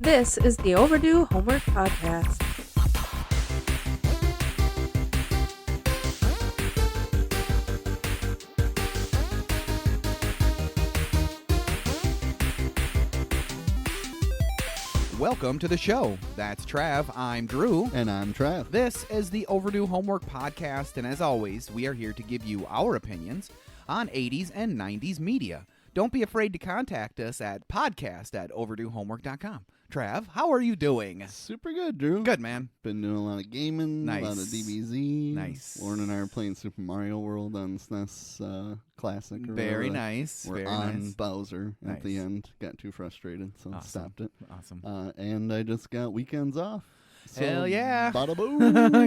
This is the Overdue Homework Podcast. Welcome to the show. That's Trav. I'm Drew. And I'm Trav. This is the Overdue Homework Podcast, and as always, we are here to give you our opinions on 80s and 90s media. Don't be afraid to contact us at podcast@overduehomework.com. Trav, how are you doing? Super good, Drew. Good, man. Been doing a lot of gaming, Nice. a lot of DBZ. Nice. Lauren and I are playing Super Mario World on SNES Classic. Or Very whatever. nice. We're Very on nice. Bowser at the Nice. end. Got too frustrated, so Awesome. stopped it. Awesome. And I just got weekends off. So Hell yeah. Bada boom.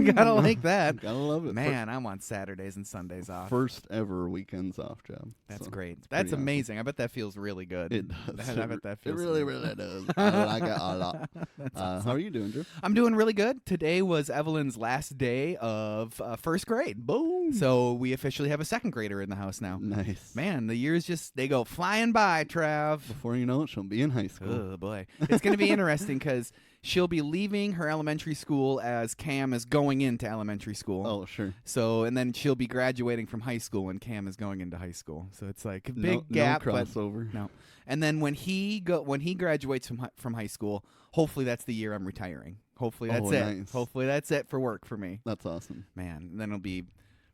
Gotta like that. Gotta love it. Man, I want Saturdays and Sundays off. First ever weekends off job. That's So great. it's That's pretty awesome. amazing. I bet that feels really good. It does. I bet that It feels really, good. really does. I like it a lot. That's awesome. How are you doing, Drew? I'm doing really good. Today was Evelyn's last day of first grade. Boom. So we officially have a second grader in the house now. Nice. Man, the years they go flying by, Trav. Before you know it, she'll be in high school. Oh, boy. It's going to be interesting because she'll be leaving her elementary school as Cam is going into elementary school. Oh, sure. So, and then she'll be graduating from high school when Cam is going into high school. So it's like a big gap. No but crossover. no. And then when he graduates from high school, hopefully that's the year I'm retiring. Hopefully that's it. Nice. Hopefully that's it for work for me. That's awesome. Man, and then it'll be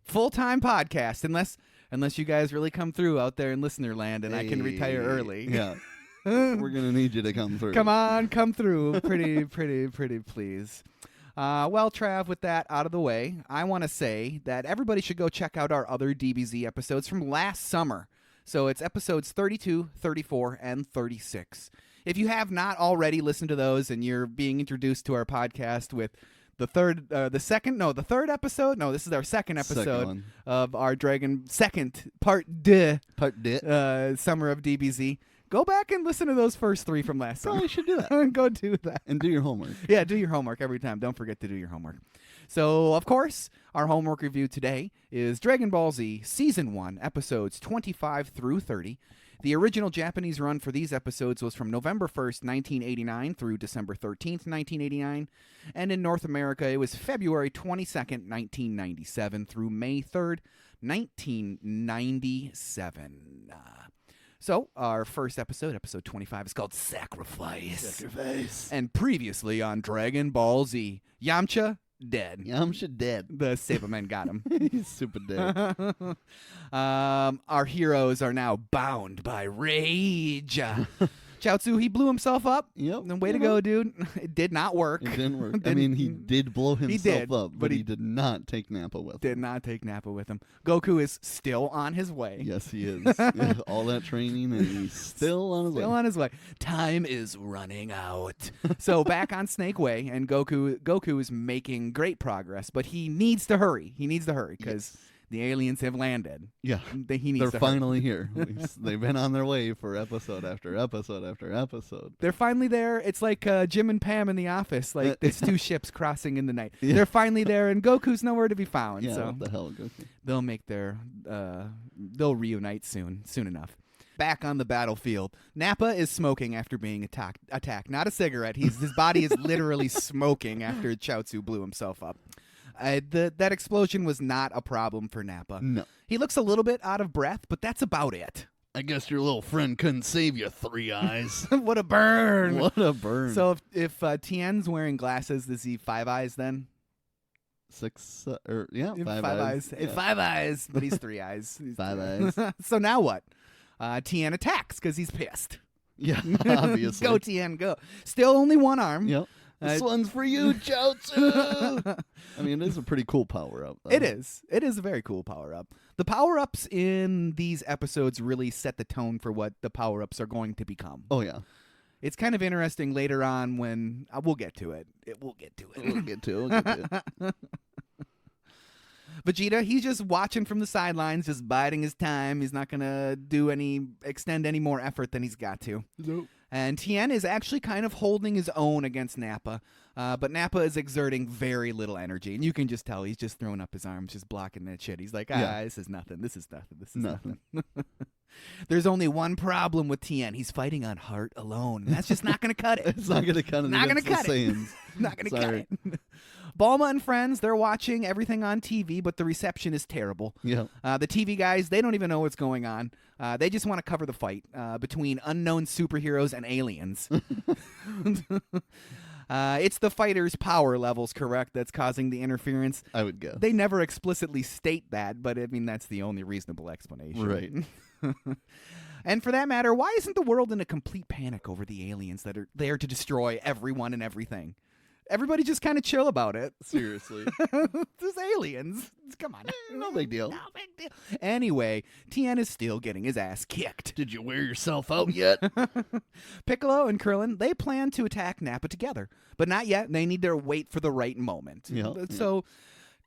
full-time podcast unless you guys really come through out there in listener land and I can retire Hey, early. Yeah. We're going to need you to come through. Come on, come through. Pretty please. Well, Trav, with that out of the way, I want to say that everybody should go check out our other DBZ episodes from last summer. So it's episodes 32, 34, and 36. If you have not already listened to those and you're being introduced to our podcast with the third episode. No, this is our second episode one. of our second part de Part dit. Summer of DBZ. Go back and listen to those first three from last summer. Probably should do that. Go do that. And do your homework. Yeah, do your homework every time. Don't forget to do your homework. So, of course, our homework review today is Dragon Ball Z Season 1, Episodes 25 through 30. The original Japanese run for these episodes was from November 1st, 1989 through December 13th, 1989. And in North America, it was February 22nd, 1997 through May 3rd, 1997. So, our first episode, episode 25, is called Sacrifice. And previously on Dragon Ball Z, Yamcha dead. Yamcha dead. The Sabermen got him. He's super dead. Our heroes are now bound by rage. Chaozu, he blew himself up. Yep. Way to go, dude. It did not work. It didn't work. I mean, he did blow himself did, up, but but he he did not take Nappa with him. Did not take Nappa with him. Goku is still on his way. Yes, he is. Yeah, all that training, and he's still on his way. Still on his way. Time is running out. So back on Snake Way, and Goku is making great progress, but he needs to hurry. He needs to hurry because the aliens have landed. Yeah. He needs They're to finally here. They've been on their way for episode after episode after episode. They're finally there. It's like Jim and Pam in The Office. Like it's two ships crossing in the night. Yeah. They're finally there, and Goku's nowhere to be found. Yeah, so what the hell, Goku? they'll make they'll reunite soon enough. Back on the battlefield, Nappa is smoking after being attacked. Not a cigarette. His body is literally smoking after Chaozu blew himself up. That explosion was not a problem for Nappa. No. He looks a little bit out of breath, but that's about it. I guess your little friend couldn't save you, Three Eyes. What a burn! What a burn. So if Tien's wearing glasses, is he Five Eyes then? Five Five eyes. Eyes. Five Eyes, but he's Three Eyes. He's Five three eyes. So now what? Tien attacks because he's pissed. Yeah, obviously. Go, Tien, go. Still only one arm. Yep. This one's for you, Chaozu. I mean, it is a pretty cool power-up. It is. It is a very cool power-up. The power-ups in these episodes really set the tone for what the power-ups are going to become. Oh, yeah. It's kind of interesting later on when... we'll get to it. We'll get to it. We'll get to it. Vegeta, he's just watching from the sidelines, just biding his time. He's not going to extend any more effort than he's got to. Nope. And Tien is actually kind of holding his own against Nappa, but Nappa is exerting very little energy, and you can just tell he's just throwing up his arms, just blocking that shit. He's like, Yeah. this is nothing. This is nothing. This is Nothing. nothing. There's only one problem with Tien. He's fighting on heart alone. That's just not going to cut it. It's not going to cut it. Not going to cut it. Saiyans. Not going to cut it. Bulma and friends, they're watching everything on TV, but the reception is terrible. Yeah. The TV guys, they don't even know what's going on. They just want to cover the fight between unknown superheroes and aliens. It's the fighters' power levels, correct, that's causing the interference. I would guess. They never explicitly state that, but I mean, that's the only reasonable explanation. Right. And for that matter, why isn't the world in a complete panic over the aliens that are there to destroy everyone and everything? Everybody just kind of chill about it. Seriously. There's aliens. Come on. No big deal. No big deal. Anyway, Tien is still getting his ass kicked. Did you wear yourself out yet? Piccolo and Krillin, they plan to attack Nappa together, but not yet. They need to wait for the right moment. So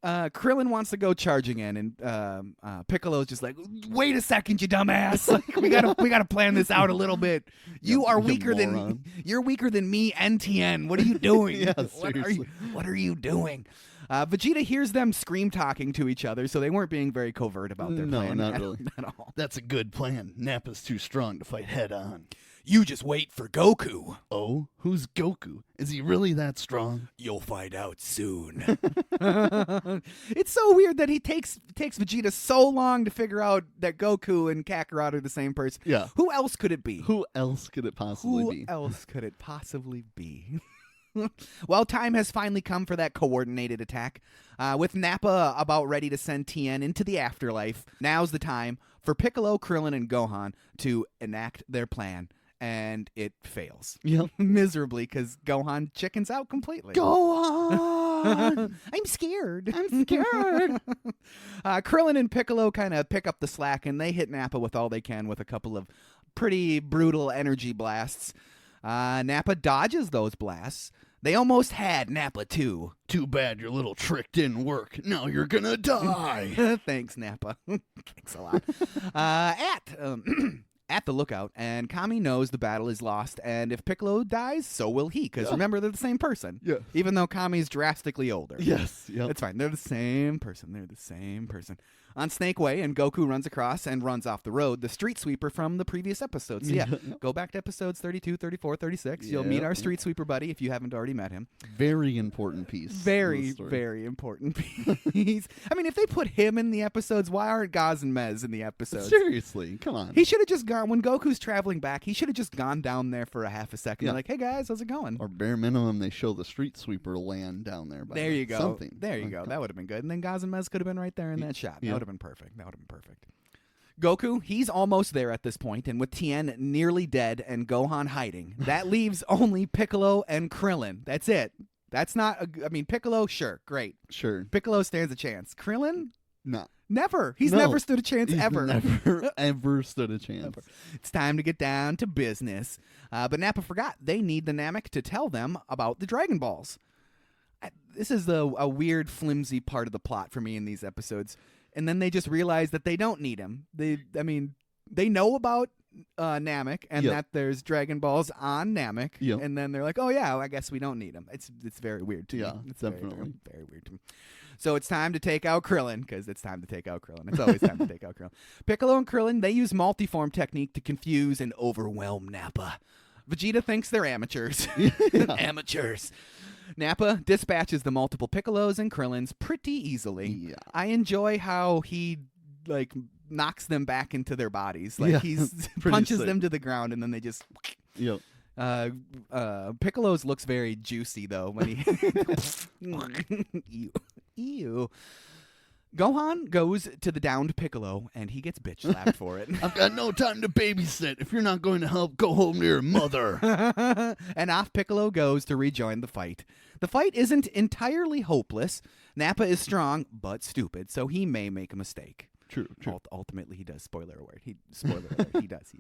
Krillin wants to go charging in, and Piccolo's just like, "Wait a second, you dumbass! Like, we gotta plan this out a little bit. You're weaker than me and Tien. What are you doing? Yeah, seriously. What are you doing?" Vegeta hears them scream talking to each other, so they weren't being very covert about their plan. No, not really. At all. That's a good plan. Nappa's too strong to fight head on. You just wait for Goku. Oh? Who's Goku? Is he really that strong? You'll find out soon. It's so weird that he takes Vegeta so long to figure out that Goku and Kakarot are the same person. Yeah. Who else could it be? Who else could it possibly be? Who else could it possibly be? Well, time has finally come for that coordinated attack. With Nappa about ready to send Tien into the afterlife, now's the time for Piccolo, Krillin, and Gohan to enact their plan. And it fails. Yep. Miserably, because Gohan chickens out completely. Gohan! I'm scared. Krillin and Piccolo kind of pick up the slack, and they hit Nappa with all they can with a couple of pretty brutal energy blasts. Nappa dodges those blasts. They almost had Nappa, too. Too bad your little trick didn't work. Now you're gonna die. Thanks, Nappa. Thanks a lot. At the lookout, and Kami knows the battle is lost, and if Piccolo dies, so will he, because remember, they're the same person. Yeah. Even though Kami's drastically older. Yes. Yep. It's fine. They're the same person. On Snake Way, and Goku runs across and runs off the road, the street sweeper from the previous episodes. So yeah, go back to episodes 32, 34, 36. You'll meet our street sweeper buddy if you haven't already met him. Very important piece. Very important piece. I mean, if they put him in the episodes, why aren't Gaz and Mez in the episodes? Seriously, come on. He should have just gone, when Goku's traveling back, he should have just gone down there for a half a second. Yeah. Like, hey guys, how's it going? Or bare minimum, they show the street sweeper land down there. There you go. Something. There you go. That would have been good. And then Gaz and Mez could have been right there in that shot. Yeah. That would have been perfect. Goku, he's almost there at this point, and with Tien nearly dead and Gohan hiding, that leaves only Piccolo and Krillin. That's it. That's not, Piccolo, sure, great. Sure. Piccolo stands a chance. Krillin? No. Never. He's never stood a chance ever. Never, ever stood a chance. Ever. It's time to get down to business. But Nappa forgot. They need the Namek to tell them about the Dragon Balls. This is a weird, flimsy part of the plot for me in these episodes. And then they just realize that they don't need him. They know about Namek and that there's Dragon Balls on Namek. Yep. And then they're like, oh yeah, I guess we don't need him. It's very weird to me. It's definitely very weird to me. So it's time to take out Krillin, because it's time to take out Krillin. It's always time to take out Krillin. Piccolo and Krillin, they use multiform technique to confuse and overwhelm Nappa. Vegeta thinks they're amateurs. Amateurs. Nappa dispatches the multiple Piccolos and Krillins pretty easily. Yeah. I enjoy how he knocks them back into their bodies. Like he's punches them to the ground and then they just Yep. Piccolo's looks very juicy though when he Ew. Gohan goes to the downed Piccolo, and he gets bitch slapped for it. I've got no time to babysit. If you're not going to help, go home to your mother. And off Piccolo goes to rejoin the fight. The fight isn't entirely hopeless. Nappa is strong, but stupid, so he may make a mistake. True. Ultimately, he does. Spoiler alert. He does.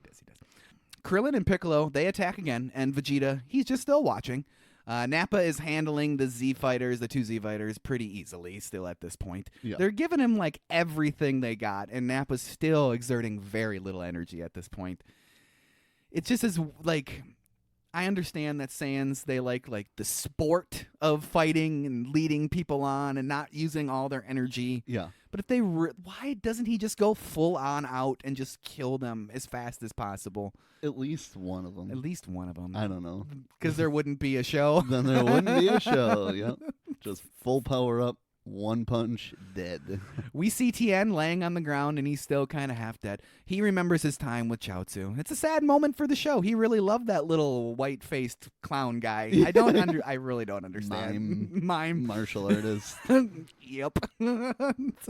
Krillin and Piccolo, they attack again, and Vegeta, he's just still watching. Nappa is handling the Z fighters, the two Z fighters, pretty easily still at this point. Yeah. They're giving him everything they got, and Nappa's still exerting very little energy at this point. It's just as I understand that Saiyans, they like the sport of fighting and leading people on and not using all their energy. Yeah. But if they why doesn't he just go full on out and just kill them as fast as possible? At least one of them. At least one of them. I don't know. Because there wouldn't be a show. Then there wouldn't be a show. Yep. Just full power up. One punch, dead. We see Tien laying on the ground, and he's still kind of half dead. He remembers his time with Chaozu. It's a sad moment for the show. He really loved that little white-faced clown guy. I really don't understand. Mime. Martial artist. Yep.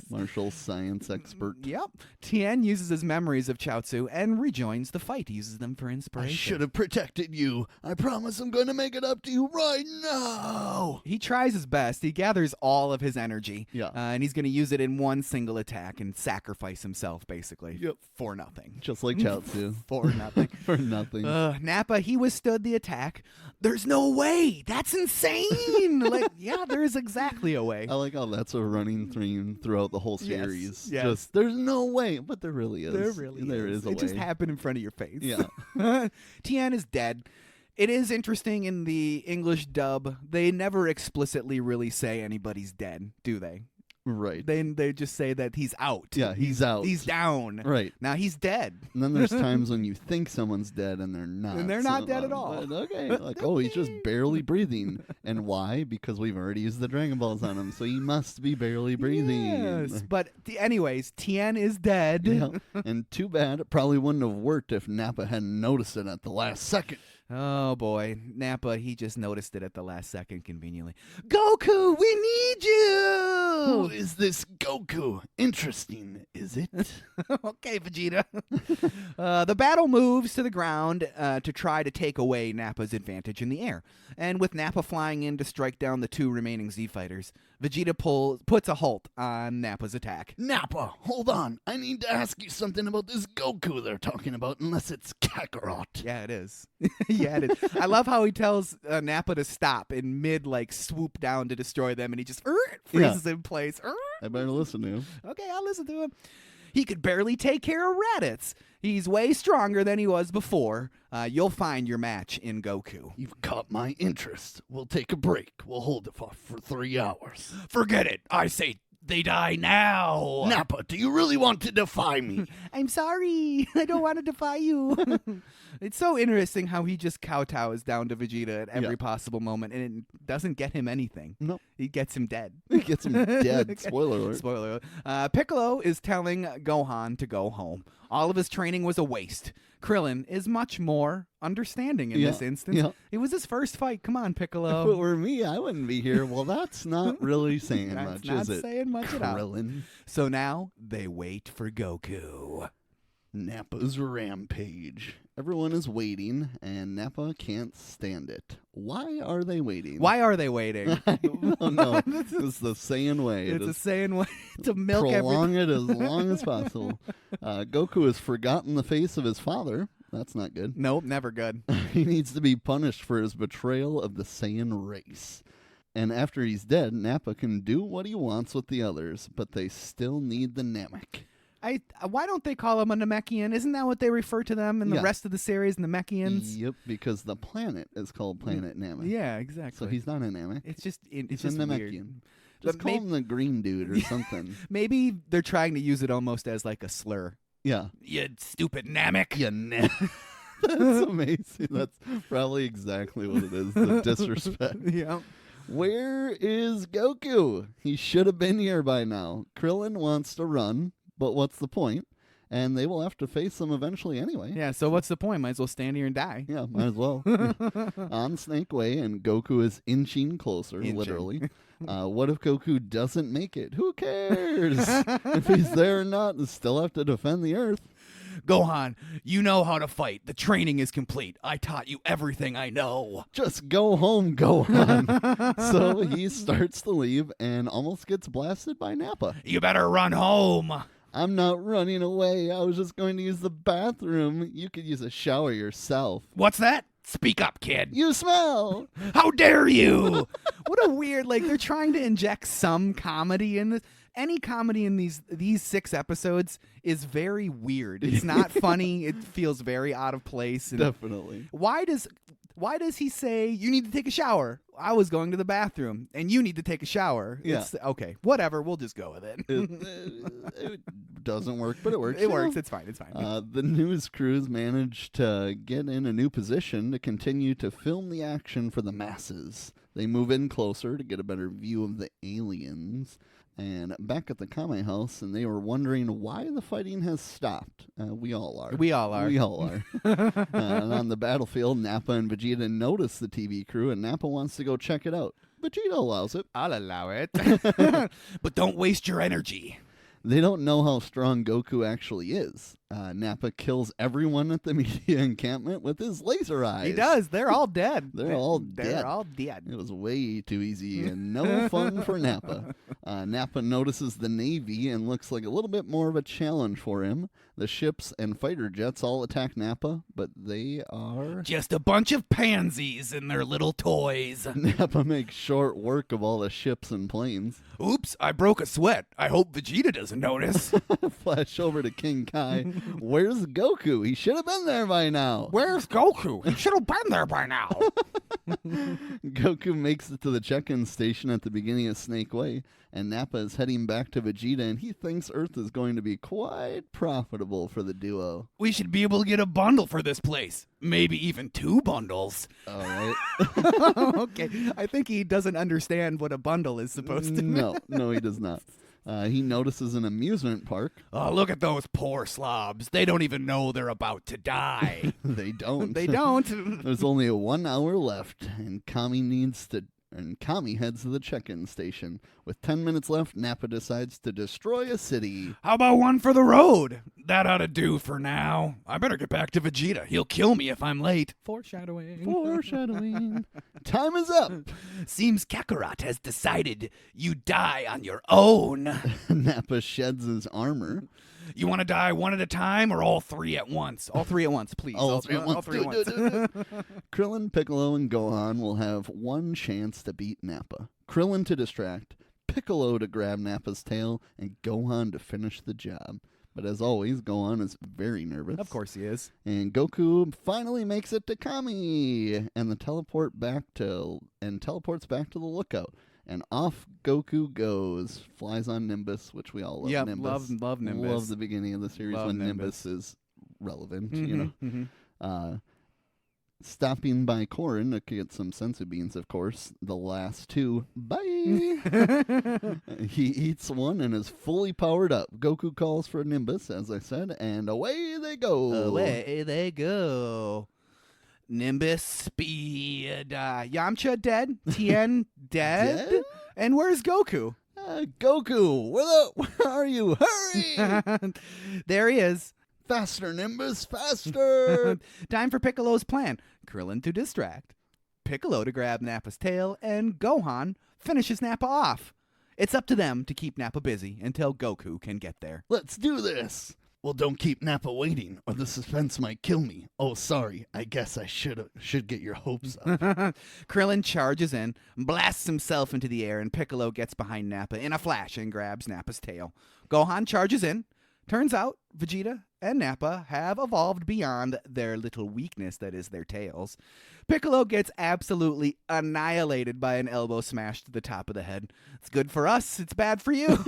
Martial science expert. Yep. Tien uses his memories of Chaozu and rejoins the fight. He uses them for I inspiration. should have protected you. I promise I'm going to make it up to you right now. He tries his best. He gathers all of his energy. Yeah. And he's going to use it in one single attack and sacrifice himself, basically. Yep. For nothing. Just like Chaozu. For nothing. For nothing. Nappa, he withstood the attack. There's no way. That's insane. Yeah, there is exactly a way. I like how that's a running theme throughout the whole series. Yes. Just, there's no way, but there really is. There is a way. It just happened in front of your face. Yeah. Tien is dead. It is interesting in the English dub, they never explicitly really say anybody's dead, do they? Right. They just say that he's out. Yeah, he's out. He's down. Right. Now he's dead. And then there's times when you think someone's dead and they're not. And they're not dead at all. But okay. Like, oh, he's just barely breathing. And why? Because we've already used the Dragon Balls on him, so he must be barely breathing. Yes. But anyways, Tien is dead. Yeah. And too bad. It probably wouldn't have worked if Nappa hadn't noticed it at the last second. Oh, boy. Nappa, he just noticed it at the last second conveniently. Goku, we need you! Who is this Goku? Interesting, is it? Okay, Vegeta. The battle moves to the ground to try to take away Nappa's advantage in the air. And with Nappa flying in to strike down the two remaining Z fighters, Vegeta puts a halt on Nappa's attack. Nappa, hold on. I need to ask you something about this Goku they're talking about, unless it's Kakarot. Yeah, it is. Yeah, it is. I love how he tells Nappa to stop in mid, swoop down to destroy them, and he just freezes in place. I better listen to him. Okay, I'll listen to him. He could barely take care of Raditz. He's way stronger than he was before. You'll find your match in Goku. You've caught my interest. We'll take a break. We'll hold it for 3 hours. Forget it. I say they die now. Nappa, do you really want to defy me? I'm sorry. I don't want to defy you. It's so interesting how he just kowtows down to Vegeta at every possible moment, and it doesn't get him anything. Nope. He gets him dead. He gets him dead. Spoiler alert. Spoiler alert. Piccolo is telling Gohan to go home. All of his training was a waste. Krillin is much more understanding in this instance. Yeah. It was his first fight. Come on, Piccolo. If it were me, I wouldn't be here. Well, that's not really saying That's much, not is it? saying much at all. Krillin. So now they wait for Goku. Nappa's rampage. Everyone is waiting, and Nappa can't stand it. Why are they waiting? Why are they waiting? I don't know. It's the Saiyan way. It's a Saiyan way to milk prolong it as long as possible. Goku has forgotten the face of his father. That's not good. Nope, never good. He needs to be punished for his betrayal of the Saiyan race. And after he's dead, Nappa can do what he wants with the others, but they still need the Namek. Why don't they call him a Namekian? Isn't that what they refer to them in the rest of the series, Namekians? Yep, because the planet is called Planet Namek. Yeah, exactly. So he's not a Namek. It's just He's just a Namekian. weird. Just call him the green dude or something. Maybe they're trying to use it almost as like a slur. Yeah. You stupid Namek. You That's amazing. That's probably exactly what it is, the disrespect. Yeah. Where is Goku? He should have been here by now. Krillin wants to run, but what's the point? And they will have to face him eventually anyway. Yeah, so what's the point? Might as well stand here and die. Yeah, might as well. On Snake Way, and Goku is inching closer, literally. What if Goku doesn't make it? Who cares? If he's there or not, they still have to defend the Earth. Gohan, you know how to fight. The training is complete. I taught you everything I know. Just go home, Gohan. So he starts to leave and almost gets blasted by Nappa. You better run home. I'm not running away. I was just going to use the bathroom. You could use a shower yourself. What's that? Speak up, kid. You smell. How dare you? What a weird, they're trying to inject some comedy in this. Any comedy in these 6 episodes is very weird. It's not funny. It feels very out of place. And Definitely. Why does Why does he say, you need to take a shower? I was going to the bathroom, and you need to take a shower. Yeah. It's, okay, whatever. We'll just go with it. It doesn't work, but it works. It works. It's fine. It's fine. The news crews managed to get in a new position to continue to film the action for the masses. They move in closer to get a better view of the aliens. And back at the Kame house, and they were wondering why the fighting has stopped. We all are. We all are. We all are. And on the battlefield, Nappa and Vegeta notice the TV crew, and Nappa wants to go check it out. Vegeta allows it. I'll allow it. But don't waste your energy. They don't know how strong Goku actually is. Nappa kills everyone at the media encampment with his laser eyes. He does. They're all dead. They're all dead. They're all dead. It was way too easy and no fun for Nappa. Nappa notices the Navy and looks like a little bit more of a challenge for him. The ships and fighter jets all attack Nappa, but they are... just a bunch of pansies and their little toys. Nappa makes short work of all the ships and planes. Oops, I broke a sweat. I hope Vegeta doesn't notice. Flash over to King Kai. Where's Goku? He should have been there by now. Where's Goku? He should have been there by now. Goku makes it to the check-in station at the beginning of Snake Way, and Nappa is heading back to Vegeta, and he thinks Earth is going to be quite profitable for the duo. We should be able to get a bundle for this place. Maybe even 2 bundles. All right. Okay, I think he doesn't understand what a bundle is supposed to mean. No, he does not. He notices an amusement park. Oh, look at those poor slobs. They don't even know they're about to die. They don't. They don't. There's only 1 hour left, and Kami heads to the check-in station. With 10 minutes left, Nappa decides to destroy a city. How about one for the road? That ought to do for now. I better get back to Vegeta. He'll kill me if I'm late. Foreshadowing. Time is up. Seems Kakarot has decided you die on your own. Nappa sheds his armor. You want to die one at a time or all 3 at once? All 3 at once, please. All three at once. All 3 at once. Krillin, Piccolo, and Gohan will have one chance to beat Nappa. Krillin to distract, Piccolo to grab Nappa's tail, and Gohan to finish the job. But as always, Gohan is very nervous. Of course he is. And Goku finally makes it to Kami, and teleports back to the lookout. And off Goku goes, flies on Nimbus, which we all love. Yep, Nimbus. love Nimbus. Love the beginning of the series Love when Nimbus. Nimbus is relevant, Mm-hmm. Stopping by Korin to get some senzu beans, of course. The last 2. Bye! He eats one and is fully powered up. Goku calls for Nimbus, as I said, and away they go. Away they go. Nimbus speed. Yamcha dead. Tien dead. Dead? And where's Goku? Goku, where are you? Hurry! There he is. Faster, Nimbus, faster! Time for Piccolo's plan. Krillin to distract, Piccolo to grab Nappa's tail, and Gohan finishes Nappa off. It's up to them to keep Nappa busy until Goku can get there. Let's do this! Well, don't keep Nappa waiting, or the suspense might kill me. Oh, sorry. I guess I should get your hopes up. Krillin charges in, blasts himself into the air, and Piccolo gets behind Nappa in a flash and grabs Nappa's tail. Gohan charges in. Turns out Vegeta and Nappa have evolved beyond their little weakness that is their tails. Piccolo gets absolutely annihilated by an elbow smash to the top of the head. It's good for us. It's bad for you.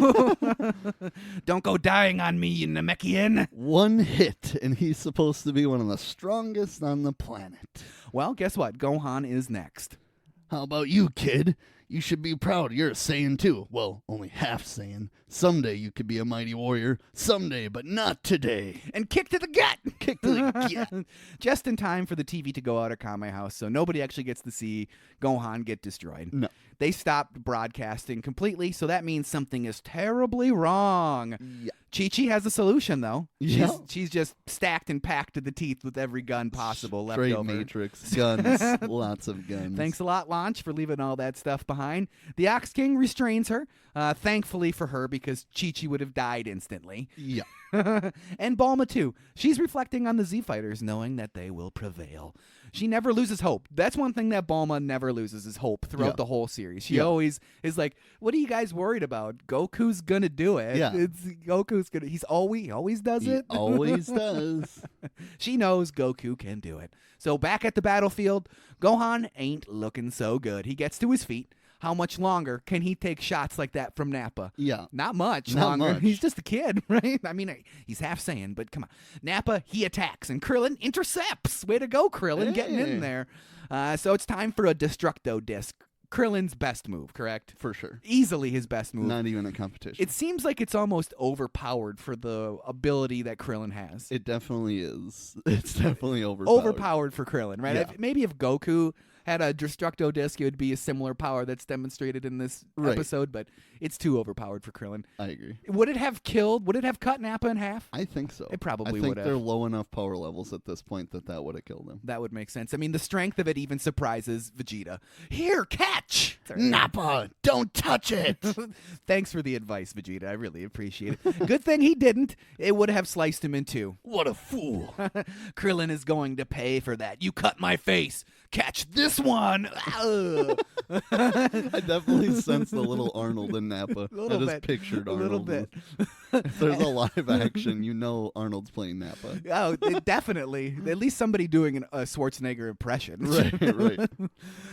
Don't go dying on me, you Namekian. One hit, and he's supposed to be one of the strongest on the planet. Well, guess what? Gohan is next. How about you, kid? You should be proud you're a Saiyan too. Well, only half Saiyan. Someday you could be a mighty warrior. Someday, but not today. And kick to the gut. Kick to the gut. Just in time for the TV to go out of Kame House, so nobody actually gets to see Gohan get destroyed. No. They stopped broadcasting completely, so that means something is terribly wrong. Yeah. Chi-Chi has a solution, though. Yeah. She's just stacked and packed to the teeth with every gun possible left Straight over. Matrix. Guns. Lots of guns. Thanks a lot, Launch, for leaving all that stuff behind. The Ox King restrains her, thankfully for her, because Chi-Chi would have died instantly. Yeah. And Bulma, too. She's reflecting on the Z-Fighters, knowing that they will prevail. She never loses hope. That's one thing that Bulma never loses is hope throughout the whole series. She always is like, what are you guys worried about? Goku's going to do it. Yeah. Goku Goku's gonna. He always does He it. always does. She knows Goku can do it. So back at the battlefield, Gohan ain't looking so good. He gets to his feet. How much longer can he take shots like that from Nappa? Yeah. Not much Not longer. much. He's just a kid, right? I mean, he's half Saiyan, but come on. Nappa, he attacks, and Krillin intercepts. Way to go, Krillin, getting in there. So it's time for a Destructo Disc. Krillin's best move, correct? For sure. Easily his best move. Not even a competition. It seems like it's almost overpowered for the ability that Krillin has. It definitely is. It's definitely overpowered. Overpowered for Krillin, right? Yeah. Maybe if Goku had a Destructo Disc, it would be a similar power that's demonstrated in this episode, but it's too overpowered for Krillin. I agree. Would it have cut Nappa in half? I think so. It probably I think would have. they're low enough power levels at this point that would have killed him. That would make sense. I mean, the strength of it even surprises Vegeta. Here, catch! Nappa, don't touch it! Thanks for the advice, Vegeta. I really appreciate it. Good thing he didn't. It would have sliced him in two. What a fool. Krillin is going to pay for that. You cut my face. Catch this one. I definitely sense the little Arnold in Nappa. I just pictured Arnold. A little bit. If there's a live action, you know Arnold's playing Nappa. Oh, definitely. At least somebody doing a Schwarzenegger impression. Right.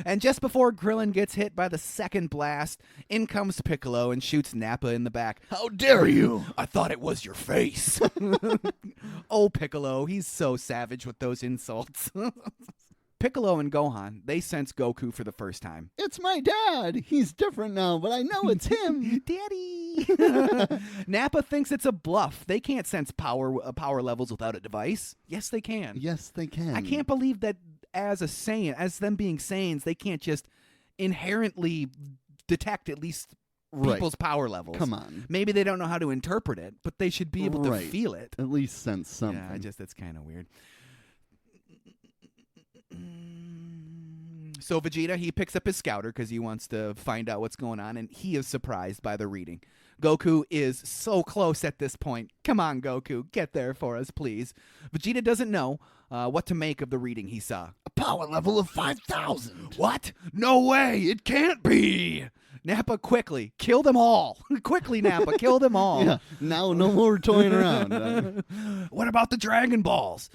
And just before Krillin gets hit by the second blast, in comes Piccolo and shoots Nappa in the back. How dare you? I thought it was your face. Oh, Piccolo, he's so savage with those insults. Piccolo and Gohan, they sense Goku for the first time. It's my dad. He's different now, but I know it's him. Daddy. Nappa thinks it's a bluff. They can't sense power levels without a device. Yes, they can. Yes, they can. I can't believe that as them being Saiyans, they can't just inherently detect at least people's power levels. Come on. Maybe they don't know how to interpret it, but they should be able to feel it. At least sense something. Yeah, that's kind of weird. So Vegeta, he picks up his scouter because he wants to find out what's going on, and he is surprised by the reading. Goku is so close at this point. Come on, Goku, get there for us, please. Vegeta doesn't know what to make of the reading he saw. A power level of 5,000. What? No way! It can't be! Nappa, quickly, kill them all. Quickly, Nappa, kill them all. Yeah, now no more toying around. What about the Dragon Balls?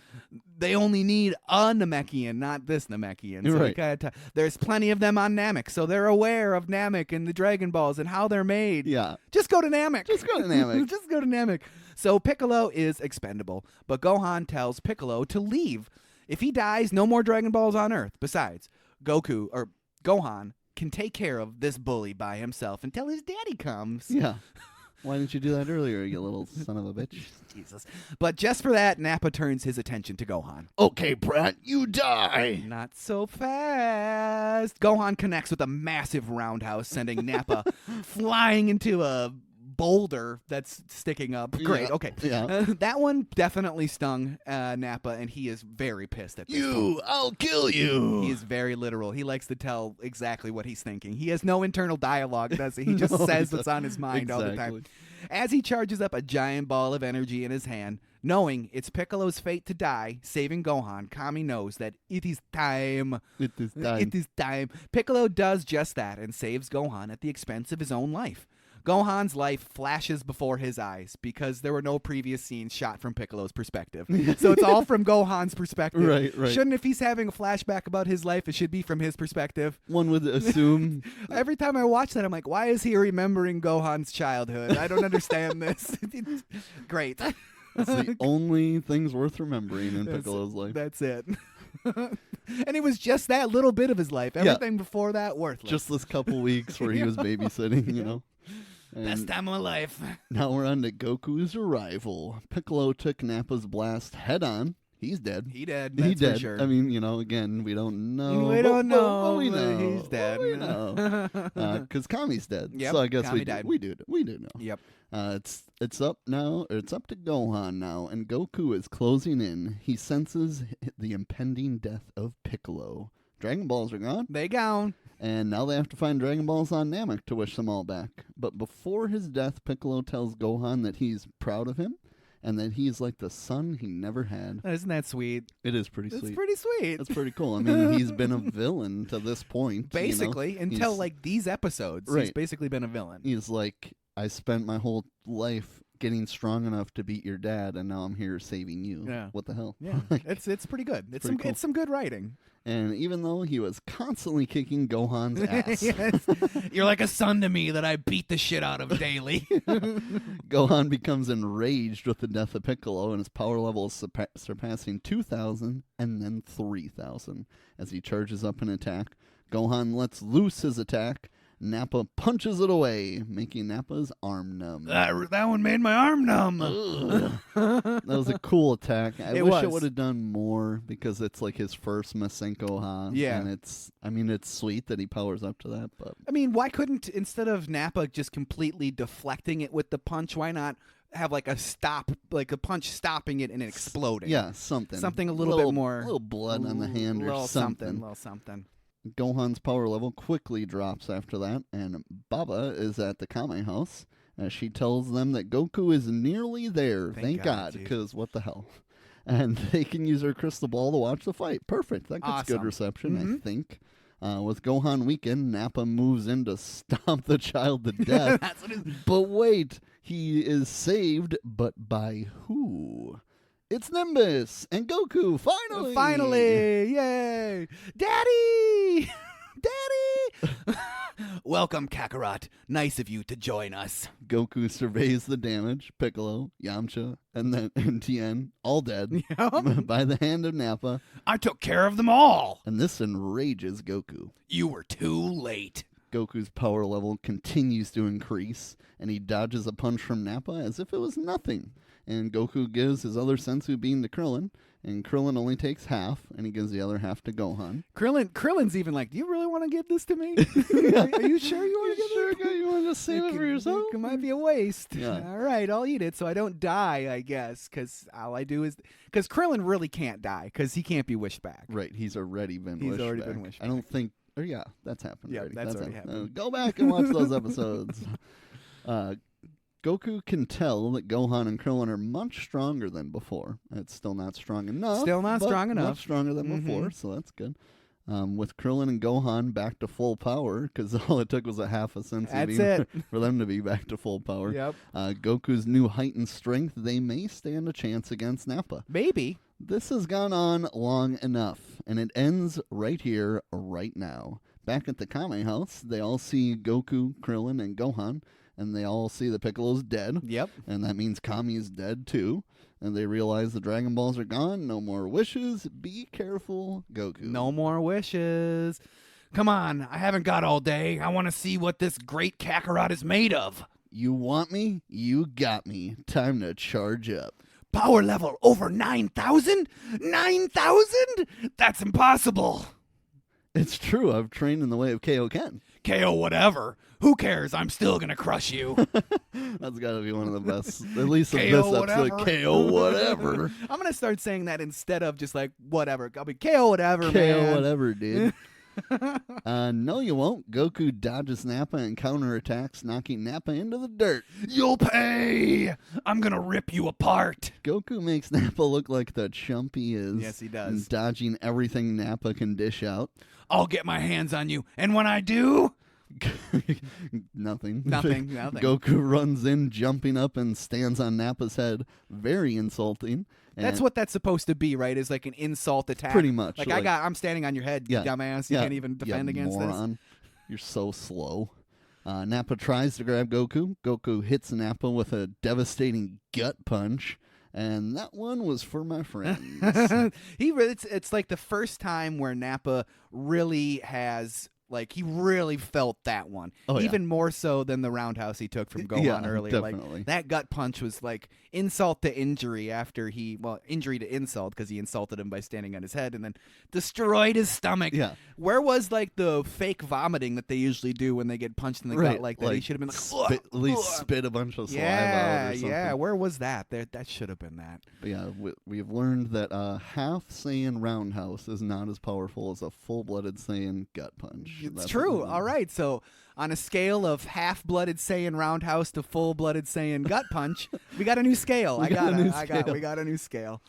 They only need a Namekian, not this Namekian. So right. There's plenty of them on Namek, so they're aware of Namek and the Dragon Balls and how they're made. Yeah. Just go to Namek. Just go to Namek. Just go to Namek. So Piccolo is expendable, but Gohan tells Piccolo to leave. If he dies, no more Dragon Balls on Earth. Besides, Gohan can take care of this bully by himself until his daddy comes. Yeah. Why didn't you do that earlier, you little son of a bitch? Jesus. But just for that, Nappa turns his attention to Gohan. Okay, Brat, you die. Not so fast. Gohan connects with a massive roundhouse, sending Nappa flying into a boulder that's sticking up. Great, okay. Yeah. That one definitely stung Nappa, and he is very pissed at this point. I'll kill you. He is very literal. He likes to tell exactly what he's thinking. He has no internal dialogue, does he? He just says what's on his mind all the time. As he charges up a giant ball of energy in his hand, knowing it's Piccolo's fate to die, saving Gohan, Kami knows that it is time. It is time. It is time. Piccolo does just that and saves Gohan at the expense of his own life. Gohan's life flashes before his eyes because there were no previous scenes shot from Piccolo's perspective. So it's all from Gohan's perspective. Right. Shouldn't, if he's having a flashback about his life, it should be from his perspective. One would assume. Every time I watch that, I'm like, why is he remembering Gohan's childhood? I don't understand this. Great. That's the only things worth remembering in Piccolo's life. That's it. And it was just that little bit of his life. Everything before that, worthless. Just this couple weeks where he was babysitting, you know. And best time of my life. Now we're on to Goku's arrival. Piccolo took Nappa's blast head on. He's dead. He dead. He That's dead. For sure. I mean, you know, again, we don't know. We don't know. But we know. He's dead. We know. Because Kami's dead. Yep, So I guess Kami died. we do know. Yep. It's up now. Or it's up to Gohan now, and Goku is closing in. He senses the impending death of Piccolo. Dragon Balls are gone. They gone. And now they have to find Dragon Balls on Namek to wish them all back. But before his death, Piccolo tells Gohan that he's proud of him and that he's like the son he never had. Isn't that sweet? It is pretty sweet. It's pretty sweet. That's pretty cool. I mean, he's been a villain to this point. Basically, you know? until like these episodes, he's Right. basically been a villain. He's like, I spent my whole life getting strong enough to beat your dad, and now I'm here saving you. Yeah. What the hell? Yeah, it's pretty good. It's some good writing. And even though he was constantly kicking Gohan's ass, Yes. You're like a son to me that I beat the shit out of daily. Gohan becomes enraged with the death of Piccolo, and his power level is surpassing 2,000 and then 3,000. As he charges up an attack, Gohan lets loose his attack. Nappa punches it away, making Nappa's arm numb. That one made my arm numb. That was a cool attack. I wish was. it would have done more because it's like his first Masenko Ha. Yeah. And it's sweet that he powers up to that. But I mean, why couldn't, instead of Nappa just completely deflecting it with the punch, why not have like a stop, like a punch stopping it and it exploding? yeah, something. Something a little bit more. A little blood on the hand or little something. Little something. Gohan's power level quickly drops after that, and Baba is at the Kame house. She tells them that Goku is nearly there. Thank God, dude. because what the hell? And they can use their crystal ball to watch the fight. Perfect. That gets good Awesome. reception, I think. With Gohan weakened, Nappa moves in to stomp the child to death. That's what But wait, he is saved, but by who? It's Nimbus and Goku, finally! Finally! Yay! Daddy! Daddy! Welcome, Kakarot. Nice of you to join us. Goku surveys the damage. Piccolo, Yamcha, and then Tien, all dead Yep. by the hand of Nappa. I took care of them all. And this enrages Goku. You were too late. Goku's power level continues to increase, and he dodges a punch from Nappa as if it was nothing. And Goku gives his other sensu bean to Krillin, and Krillin only takes half, and he gives the other half to Gohan. Krillin's even like, do you really want to give this to me? Are you sure you want to give it? You want to just save it for yourself? It might be a waste. Yeah. All right, I'll eat it so I don't die, I guess, because all I do is... Because Krillin really can't die, because he can't be wished back. Right, he's already been He's wished already back. been wished I don't think... Or yeah, that's happened Yeah, already. that's already happened. Go back and watch those episodes. Goku can tell that Gohan and Krillin are much stronger than before. It's still not strong enough. Still not but strong enough. Much stronger than before, so that's good. With Krillin and Gohan back to full power, because all it took was a half a sense That's it. for them to be back to full power. Yep. Goku's new heightened strength, they may stand a chance against Nappa. Maybe. This has gone on long enough, and it ends right here, right now. Back at the Kame house, they all see Goku, Krillin, and Gohan, and they all see that Piccolo's dead. Yep. And that means Kami is dead, too. And they realize the Dragon Balls are gone. No more wishes. Be careful, Goku. No more wishes. Come on, I haven't got all day. I want to see what this great Kakarot is made of. You want me? You got me. Time to charge up. Power level over 9,000? 9,000? That's impossible. It's true. I've trained in the way of Kaioken. KO whatever. Who cares? I'm still going to crush you. That's got to be one of the best, at least of KO this episode. whatever. KO whatever. I'm going to start saying that instead of just like whatever. I'll be KO whatever, KO man. whatever, dude. No, you won't. Goku dodges Nappa and counterattacks, knocking Nappa into the dirt. You'll pay. I'm going to rip you apart. Goku makes Nappa look like the chump he is. Yes, he does. Dodging everything Nappa can dish out. I'll get my hands on you. And when I do... Nothing. Nothing. Goku runs in, jumping up, and stands on Nappa's head. Very insulting. That's what that's supposed to be, right? Is like an insult attack. Pretty much. Like I'm standing on your head, you dumbass. You can't even defend against moron. You're so slow. Nappa tries to grab Goku. Goku hits Nappa with a devastating gut punch. And that one was for my friends. this. It's like the first time where Nappa really has... Like, he really felt that one. Oh, yeah. Even more so than the roundhouse he took from Gohan earlier. Definitely. Like, that gut punch was like insult to injury after injury to insult because he insulted him by standing on his head and then destroyed his stomach. Yeah. Where was, like, the fake vomiting that they usually do when they get punched in the gut like that? He should have been like, at least spit a bunch of saliva out or something. Yeah, where was that? That should have been that. But yeah, we've learned that half Saiyan roundhouse is not as powerful as a full-blooded Saiyan gut punch. It's true. All right. So on a scale of half-blooded Saiyan roundhouse to full-blooded Saiyan gut punch, we got a new scale. We got a new scale.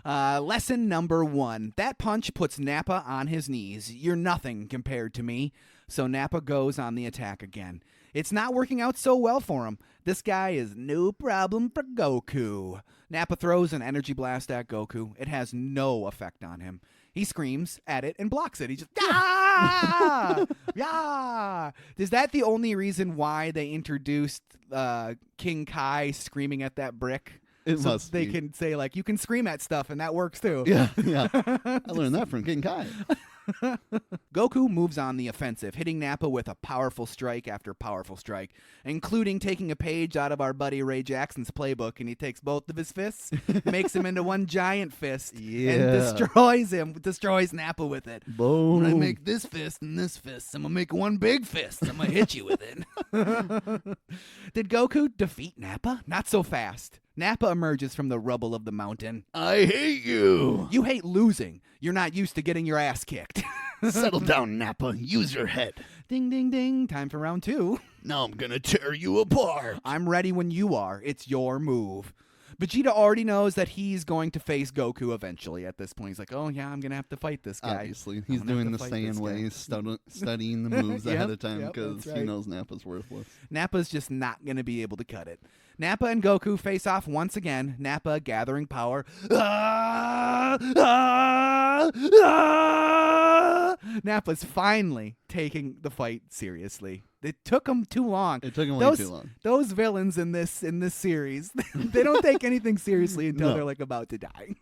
Lesson number 1. That punch puts Nappa on his knees. You're nothing compared to me. So Nappa goes on the attack again. It's not working out so well for him. This guy is no problem for Goku. Nappa throws an energy blast at Goku. It has no effect on him. He screams at it and blocks it. He just, yeah! Yeah! Is that the only reason why they introduced King Kai screaming at that brick? It so must they be. can say, like, you can scream at stuff, and that works too. Yeah. I learned that from King Kai. Goku moves on the offensive, hitting Nappa with a powerful strike after powerful strike, including taking a page out of our buddy Ray Jackson's playbook, and he takes both of his fists, makes him into one giant fist, and destroys Nappa with it. Boom. When I make this fist and this fist, I'm going to make one big fist. I'm going to hit you with it. Did Goku defeat Nappa? Not so fast. Nappa emerges from the rubble of the mountain. I hate you. You hate losing. You're not used to getting your ass kicked. Settle down, Nappa. Use your head. Ding, ding, ding. Time for round 2. Now I'm gonna tear you apart. I'm ready when you are. It's your move. Vegeta already knows that he's going to face Goku eventually at this point. He's like, oh, yeah, I'm going to have to fight this guy. Obviously. He's doing the Saiyan way. He's studying the moves ahead of time because he knows Nappa's worthless. Nappa's just not going to be able to cut it. Nappa and Goku face off once again. Nappa gathering power. Nappa's finally taking the fight seriously. It took him too long. It took him way too long. Those villains in this series, they don't take anything seriously until they're like about to die.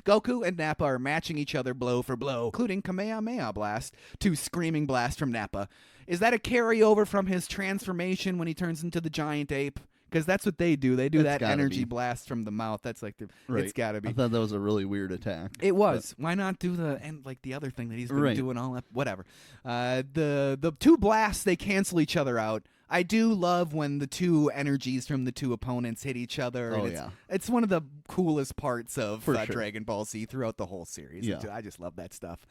Goku and Nappa are matching each other blow for blow, including Kamehameha Blast to Screaming Blast from Nappa. Is that a carryover from his transformation when he turns into the giant ape? Because that's what they do. They do that energy blast from the mouth. That's like it's got to be. I thought that was a really weird attack. It was. Why not do the other thing that he's been doing all that? Whatever. The two blasts, they cancel each other out. I do love when the two energies from the two opponents hit each other. Oh, and it's one of the coolest parts of Dragon Ball Z throughout the whole series. Yeah. I just love that stuff.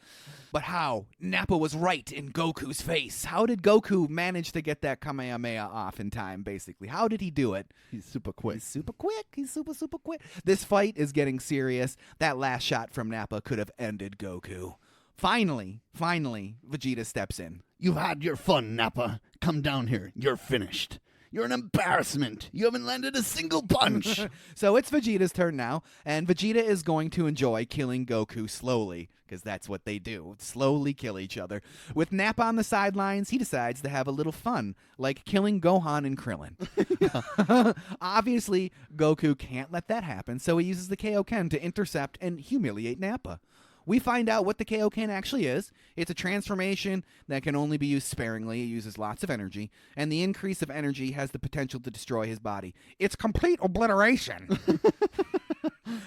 But how? Nappa was right in Goku's face. How did Goku manage to get that Kamehameha off in time, basically? How did he do it? He's super quick. He's super quick. He's super, super quick. This fight is getting serious. That last shot from Nappa could have ended Goku. Finally, Vegeta steps in. You've had your fun, Nappa. Come down here. You're finished. You're an embarrassment. You haven't landed a single punch. So it's Vegeta's turn now, and Vegeta is going to enjoy killing Goku slowly, because that's what they do. Slowly kill each other. With Nappa on the sidelines, he decides to have a little fun, like killing Gohan and Krillin. Obviously, Goku can't let that happen, so he uses the Kaioken to intercept and humiliate Nappa. We find out what the Kaioken actually is. It's a transformation that can only be used sparingly. It uses lots of energy, and the increase of energy has the potential to destroy his body. It's complete obliteration.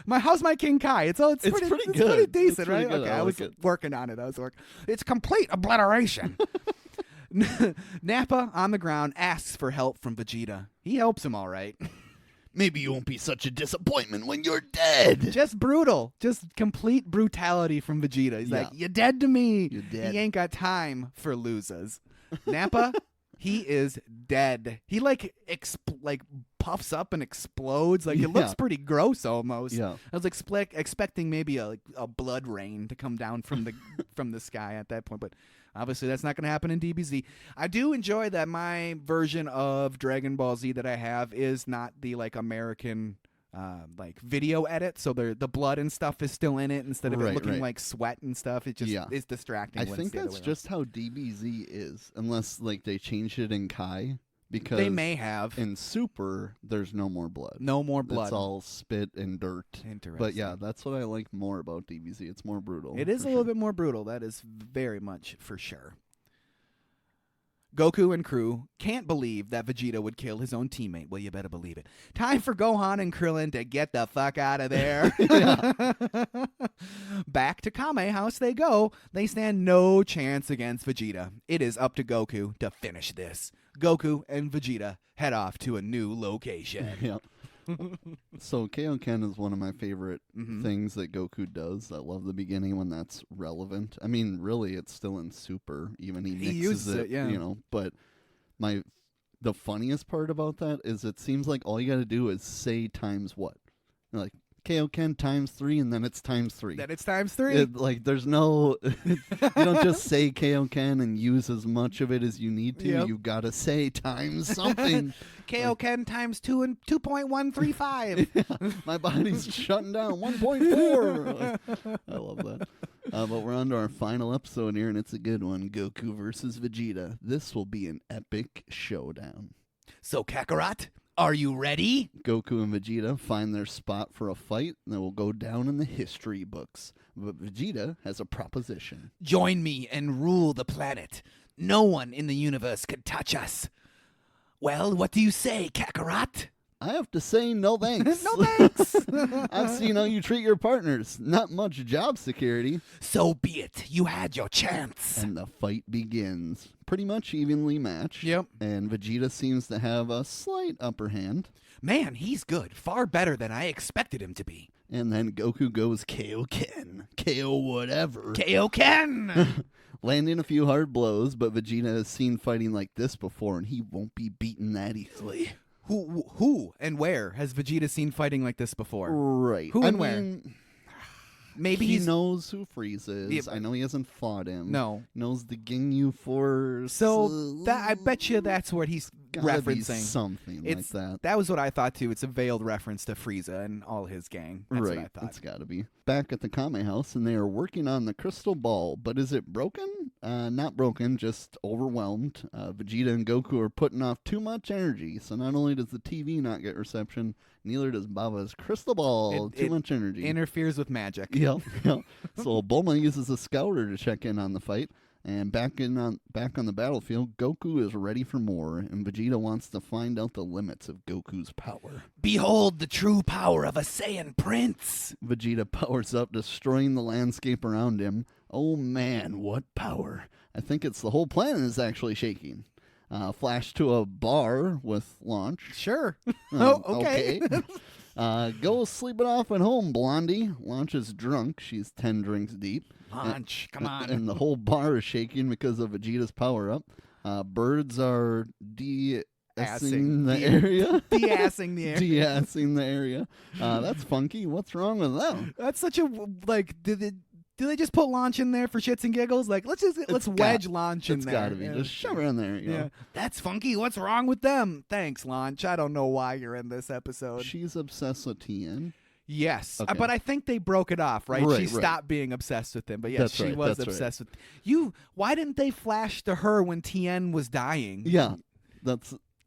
How's my King Kai? It's pretty good. It's pretty decent, right? Good. Okay, I was working on it. It's complete obliteration. Nappa, on the ground, asks for help from Vegeta. He helps him all right. Maybe you won't be such a disappointment when you're dead. Just brutal. Just complete brutality from Vegeta. He's like, you're dead to me. You're dead. He ain't got time for losers. Nappa, he is dead. He puffs up and explodes. Like, it looks pretty gross almost. Yeah. I was expecting maybe a blood rain to come down from the sky at that point, but obviously that's not going to happen in DBZ. I do enjoy that my version of Dragon Ball Z that I have is not the American video edit, so the blood and stuff is still in it instead of it looking like sweat and stuff. It just is distracting. I think that's just how DBZ is, unless they changed it in Kai. Because they may have. In Super, there's no more blood. No more blood. It's all spit and dirt. Interesting. But yeah, that's what I like more about DBZ. It's more brutal. It is a little bit more brutal. That is very much for sure. Goku and Crew can't believe that Vegeta would kill his own teammate. Well, you better believe it. Time for Gohan and Krillin to get the fuck out of there. Back to Kame House they go. They stand no chance against Vegeta. It is up to Goku to finish this. Goku and Vegeta head off to a new location. Yeah. So Kaioken is one of my favorite things that Goku does. I love the beginning when that's relevant. I mean, really, it's still in Super. Even he mixes uses it, yeah. But the funniest part about that is it seems like all you got to do is say times what, like Kaioken times 3, and then it's times 3. Then it's times 3. There's no... you don't just say Kaioken and use as much of it as you need to. Yep. You gotta say times something. Kaioken times 2 and 2.135. Yeah, my body's shutting down. 1.4. I love that. But we're on to our final episode here, and it's a good one. Goku versus Vegeta. This will be an epic showdown. So, Kakarot, are you ready? Goku and Vegeta find their spot for a fight that will go down in the history books. But Vegeta has a proposition. Join me and rule the planet. No one in the universe could touch us. Well, what do you say, Kakarot? I have to say no thanks. No thanks. I've seen how you treat your partners. Not much job security. So be it. You had your chance. And the fight begins. Pretty much evenly matched. Yep. And Vegeta seems to have a slight upper hand. Man, he's good. Far better than I expected him to be. And then Goku goes Kaioken. KO whatever. Kaioken! Landing a few hard blows, but Vegeta has seen fighting like this before, and he won't be beaten that easily. Who and where has Vegeta seen fighting like this before? Right. Who and where? Maybe he he knows who Frieza is. Yeah, I know he hasn't fought him. No. Knows the Ginyu Force. So that I bet you that's what he's Gotta be referencing. something like that. That was what I thought too. It's a veiled reference to Frieza and all his gang. That's right. what I thought. It's got to be. Back at the Kame house, and they are working on the crystal ball. But is it broken? Not broken, just overwhelmed. Vegeta and Goku are putting off too much energy. So not only does the TV not get reception, neither does Baba's crystal ball. Too much energy. Interferes with magic. Yep. So Bulma uses a scouter to check in on the fight. And back on the battlefield, Goku is ready for more, and Vegeta wants to find out the limits of Goku's power. Behold the true power of a Saiyan Prince! Vegeta powers up, destroying the landscape around him. Oh man, what power. I think it's the whole planet is actually shaking. Flash to a bar with Launch. Sure. Okay. Go sleep it off at home, Blondie. Launch is drunk. She's 10 drinks deep. Launch, come on. And the whole bar is shaking because of Vegeta's power-up. Birds are de-assing the area. De-assing the area. De-assing the area. That's funky. What's wrong with them? That's such a, do they just put Launch in there for shits and giggles? Like, let's wedge Launch in there. It's gotta be. Yeah. Just shove her in there. You know? That's funky. What's wrong with them? Thanks, Launch. I don't know why you're in this episode. She's obsessed with Tien. Yes. Okay. But I think they broke it off, right? Right, she right. stopped being obsessed with him. But yes, That's she right, was that's obsessed with you. Why didn't they flash to her when Tien was dying? Yeah. That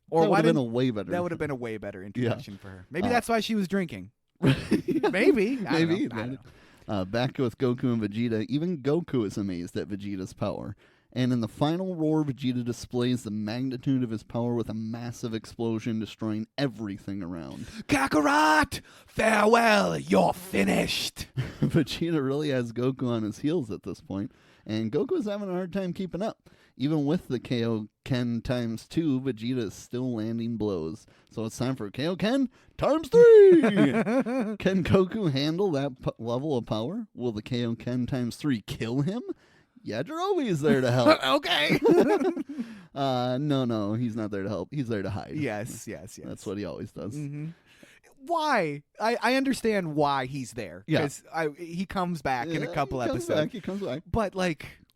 would have been a way better. That would have been a way better introduction for her. Maybe Uh, that's why she was drinking. Maybe. I don't know. Back with Goku and Vegeta, even Goku is amazed at Vegeta's power. And in the final roar, Vegeta displays the magnitude of his power with a massive explosion, destroying everything around. Kakarot! Farewell, you're finished! Vegeta really has Goku on his heels at this point, and Goku is having a hard time keeping up. Even with the Kaioken times 2, Vegeta is still landing blows. So it's time for Kaioken times 3! Can Goku handle that level of power? Will the Kaioken times 3 kill him? Yajirobe is there to help. Okay. No, he's not there to help. He's there to hide. Yes. That's what he always does. Mm-hmm. Why? I understand why he's there. Yeah. Because he comes back in a couple episodes. He comes back. But,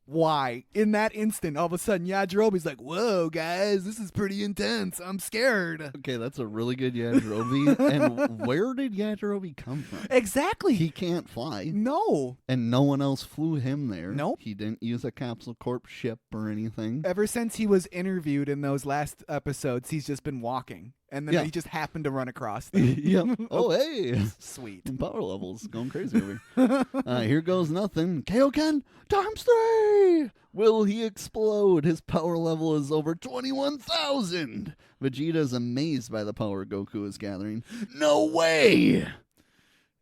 why? In that instant, all of a sudden, Yajirobe's like, whoa, guys, this is pretty intense. I'm scared. Okay, that's a really good Yajirobe. And where did Yajirobe come from? Exactly. He can't fly. No. And no one else flew him there. Nope. He didn't use a Capsule Corp ship or anything. Ever since he was interviewed in those last episodes, he's just been walking. And then he just happened to run across them. Yep. Oh, hey. Sweet. Power levels going crazy over here. Here goes nothing. Kaioken times 3! Will he explode? His power level is over 21,000. Vegeta is amazed by the power Goku is gathering. No way!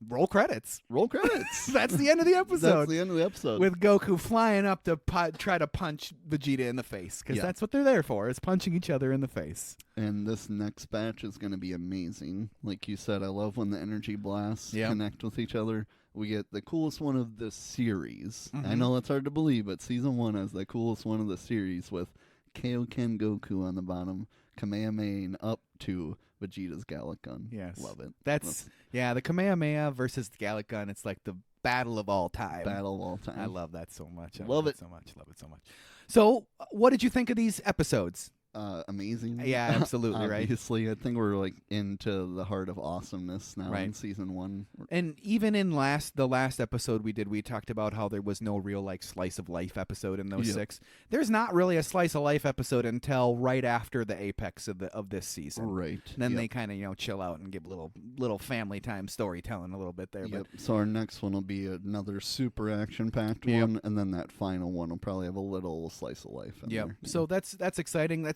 Roll credits. Roll credits. That's the end of the episode. That's the end of the episode. With Goku flying up to try to punch Vegeta in the face. Because that's what they're there for, is punching each other in the face. And this next batch is going to be amazing. Like you said, I love when the energy blasts connect with each other. We get the coolest one of the series. Mm-hmm. I know that's hard to believe, but Season 1 is the coolest one of the series with Kaioken Goku on the bottom, Kamehameha up to Vegeta's Gallic gun. Yes. Love it. That's the Kamehameha versus the Gallic gun. It's like the battle of all time. Battle of all time. I love that so much. Love it so much. Love it so much. So, what did you think of these episodes? Amazing. Yeah, absolutely, right? Obviously, I think we're like into the heart of awesomeness now in season 1. And even in the last episode we did, we talked about how there was no real like slice of life episode in those 6. There's not really a slice of life episode until right after the apex of this season. Right. And then they kind of chill out and give little family time storytelling a little bit there. Yep. So our next one will be another super action packed one, and then that final one will probably have a little slice of life in there. So that's exciting.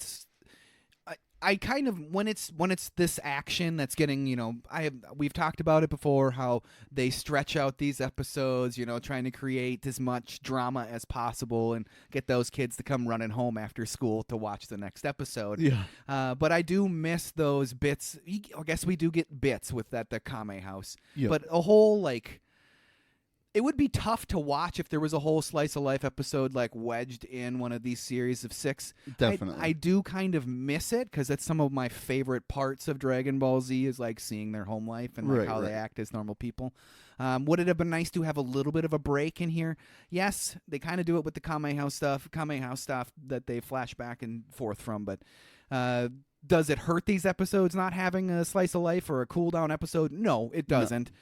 I kind of when it's this action that's getting we've talked about it before, how they stretch out these episodes, trying to create as much drama as possible and get those kids to come running home after school to watch the next episode. But I do miss those bits. I guess we do get bits with the Kame house, but a whole it would be tough to watch if there was a whole slice of life episode wedged in one of these series of 6. Definitely. I do kind of miss it because that's some of my favorite parts of Dragon Ball Z is seeing their home life and how they act as normal people. Would it have been nice to have a little bit of a break in here? Yes, they kind of do it with the Kame house stuff that they flash back and forth from, but does it hurt these episodes not having a slice of life or a cool down episode? No, it doesn't. No.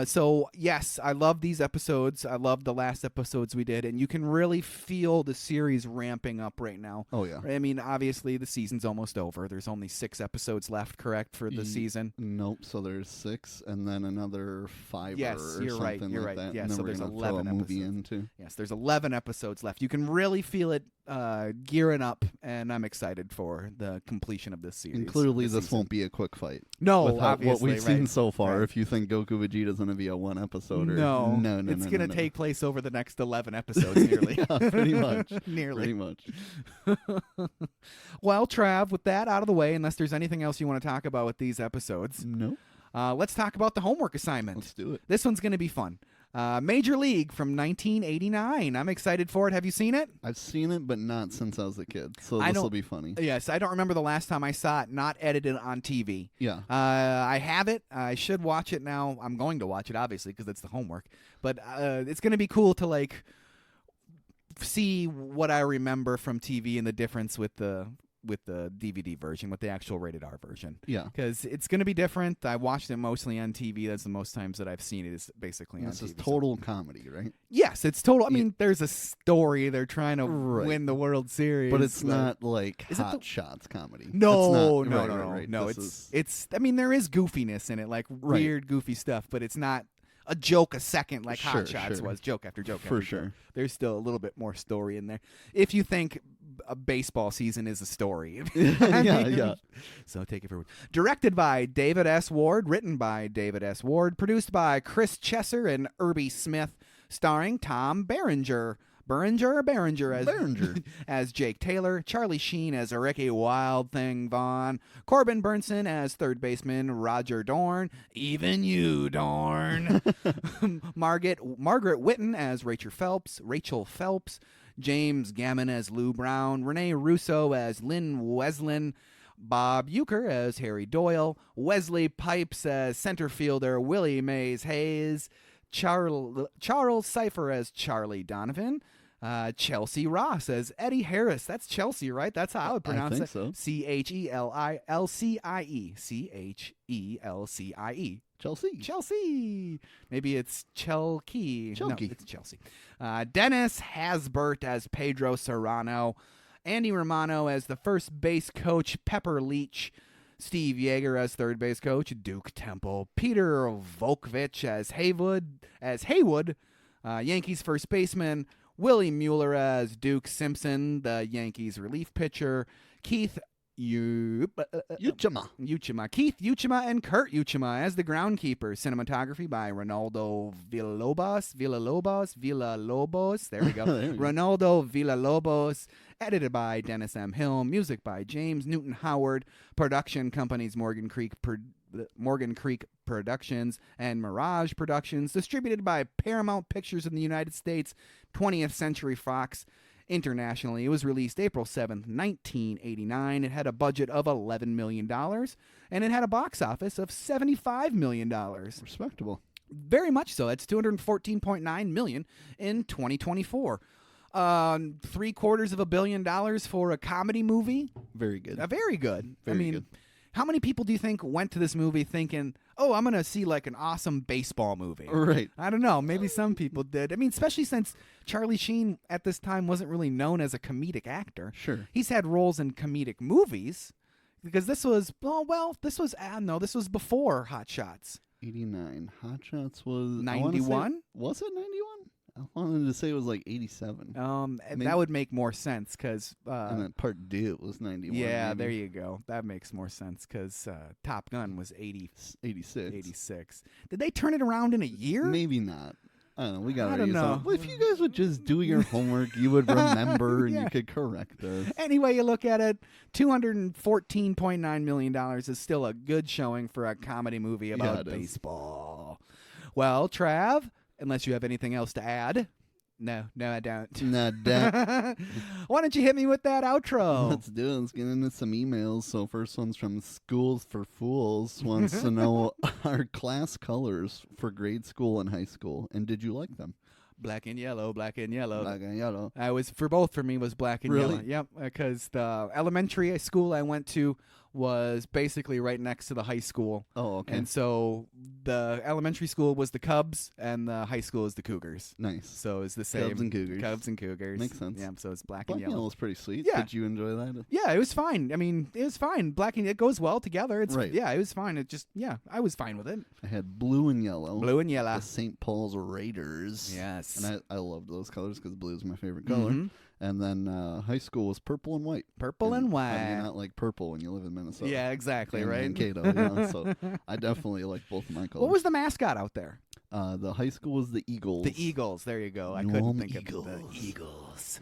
So yes, I love these episodes. I love the last episodes we did, and you can really feel the series ramping up right now. Oh yeah. I mean, obviously the season's almost over. There's only 6 episodes left, correct, for the season? Nope. So there's 6, and then another 5. Yes, or you're right. something You're like right. That. Yeah, and then so we're there's gonna 11 throw a movie episodes. into. Yes, there's 11 episodes left. You can really feel it gearing up, and I'm excited for the completion of this series. And clearly, this won't be a quick fight. No, with obviously, what we've seen so far. Right. If you think Goku Vegeta's going to be a 1 episode, no, it's going to take place over the next 11 episodes, nearly. Yeah, pretty much. Nearly. Pretty much. Well, Trav, with that out of the way, unless there's anything else you want to talk about with these episodes, no. Let's talk about the homework assignment. Let's do it. This one's going to be fun. Major League from 1989. I'm excited for it. Have you seen it? I've seen it, but not since I was a kid. So this will be funny. Yes, I don't remember the last time I saw it not edited on TV. Yeah. I have it. I should watch it now. I'm going to watch it, obviously, because it's the homework. But it's going to be cool to see what I remember from TV and the difference with the DVD version, with the actual rated R version. Yeah. Because it's going to be different. I watched it mostly on TV. That's the most times that I've seen it is basically on TV. This is total comedy, right? Yes, it's total. I mean, there's a story. They're trying to win the World Series. But it's not like Hot Shots comedy. No, it's not, no. It's. I mean, there is goofiness in it, weird, goofy stuff, but it's not a joke a second like Hot Shots was. Joke after joke after joke. There's still a little bit more story in there. If you think a baseball season is a story. Yeah. So take it for directed by David S. Ward, written by David S. Ward, produced by Chris Chesser and Irby Smith, starring Tom Berenger as Jake Taylor, Charlie Sheen as Ricky Wild Thing Vaughn, Corbin Burnson as third baseman Roger Dorn, even you, Dorn, Margaret Whitten as Rachel Phelps, James Gammon as Lou Brown, Renee Russo as Lynn Weslin, Bob Euchre as Harry Doyle, Wesley Pipes as center fielder Willie Mays Hayes, Charles Cipher as Charlie Donovan, Chelsea Ross as Eddie Harris. That's Chelsea, right? That's how I would pronounce it. So. Chelcie. Chelsea. Maybe it's Chelkey. No, it's Chelsea. Dennis Hasbert as Pedro Serrano. Andy Romano as the first base coach, Pepper Leach. Steve Yeager as third base coach, Duke Temple. Peter Volkovich as Haywood. Yankees first baseman, Willie Mueller as Duke Simpson, the Yankees relief pitcher. Keith Uchima. Keith Uchima and Kurt Uchima as the groundkeeper. Cinematography by Ronaldo Villalobos. There we go. Ronaldo Villalobos. Edited by Dennis M. Hill. Music by James Newton Howard. Production companies Morgan Creek Productions and Mirage Productions. Distributed by Paramount Pictures in the United States, 20th Century Fox Internationally, it was released April 7th, 1989. It had a budget of $11 million, and it had a box office of $75 million. Respectable. Very much so. That's $214.9 million in 2024. $750 million for a comedy movie. Very good. Very good. Very good. How many people do you think went to this movie thinking, oh, I'm going to see like an awesome baseball movie? Right. I don't know. Maybe some people did. I mean, especially since Charlie Sheen at this time wasn't really known as a comedic actor. Sure. He's had roles in comedic movies because this was before Hot Shots. 89. Hot Shots was 91? Was it 91? I wanted to say it was like 87. That would make more sense because and then Part 2 was 91. yeah, maybe. there you go. That makes more sense because Top Gun was 86. 86. Did they turn it around in a year? Maybe not. I don't know. We got I don't know. Well, if you guys would just do your homework, you would remember and Yeah. you could correct us. Anyway, you look at it, $214.9 million is still a good showing for a comedy movie about it is. baseball. Well, Trav, unless you have anything else to add. No, I don't. Not that. Why don't you hit me with that outro? Let's do it. Let's get into some emails. So first one's from Schools for Fools. Wants to know our class colors for grade school and high school, and did you like them? Black and yellow, black and yellow. Black and yellow. For me was black and Really? yellow. Yep, because the elementary school I went to was basically right next to the high school. Oh, okay. And so the elementary school was the Cubs and the high school is the Cougars. Nice. So it's the same. Cubs and Cougars. Cubs and Cougars. Makes sense. Yeah, so it's black Black and and yellow. yellow is pretty sweet. Yeah. Did you enjoy that? Yeah, it was fine. I mean, it was fine. Black and it goes well together. It's Right. Yeah, it was fine. I was fine with it. I had blue and yellow. Blue and yellow. The St. Paul's Raiders. Yes. And I loved those colors because blue is my favorite color. Mhm. And then high school was purple and white. Purple and How do you white. not like purple when you live in Minnesota? Yeah, exactly, And right? Mankato, yeah. So I definitely like both of my colors. What was the mascot out there? The high school was the Eagles. The Eagles. There you go. I Nom couldn't think Eagles. of the Eagles.